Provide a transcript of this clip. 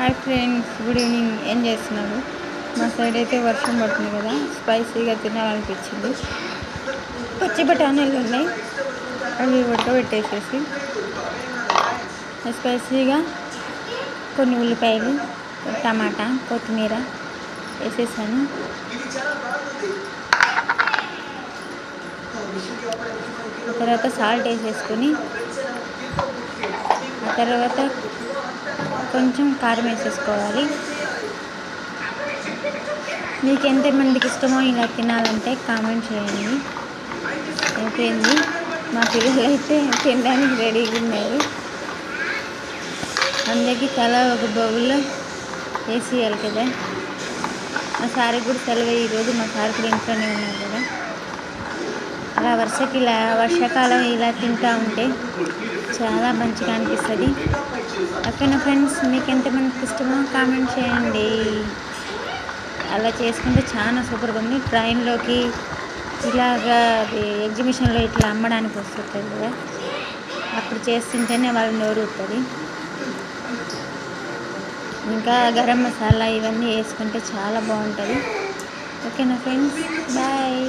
Hi friends, good evening. ఏం చేస్తున్నారు? మా సైడ్ అయితే వర్షం పడుతుంది కదా, స్పైసీగా తినాలనిపించింది. పచ్చి బఠానీలు ఉన్నాయి, అవి ఉడకబెట్టేసేసి స్పైసీగా కొన్ని ఉల్లిపాయలు, టమాటా, కొత్తిమీర వేసేసాను. తర్వాత సాల్ట్ వేసేసుకొని ఆ తర్వాత కొంచెం కారం వేసేసుకోవాలి. మీకు ఎంతమందికి ఇష్టమో ఇలా తినాలంటే కామెంట్ చేయండి. అయిపోయింది. మా పిల్లలు అయితే తినడానికి రెడీగా ఉన్నారు. అందరికీ తలా ఒక బౌల్లో వేసేయాలి కదా. మా సార్కి కూడా సెలవు ఈరోజు. మా సార్ కూడా ఇంట్లోనే ఉన్నారు కదా. అలా వర్షాకాలం ఇలా తింటూ ఉంటే చాలా మంచిగా అనిపిస్తుంది. ఓకేనా ఫ్రెండ్స్, మీకు ఎంతమందికి ఇష్టమో కామెంట్ చేయండి. అలా చేసుకుంటే చాలా సూపర్గా ఉంది. ట్రైన్లోకి ఇలాగా ఎగ్జిబిషన్లో ఇట్లా అమ్మడానికి వస్తుంది కదా, అప్పుడు చేస్తుంటేనే వాళ్ళు నోరుతుంది. ఇంకా గరం మసాలా ఇవన్నీ వేసుకుంటే చాలా బాగుంటుంది. ఓకేనా ఫ్రెండ్స్, బాయ్.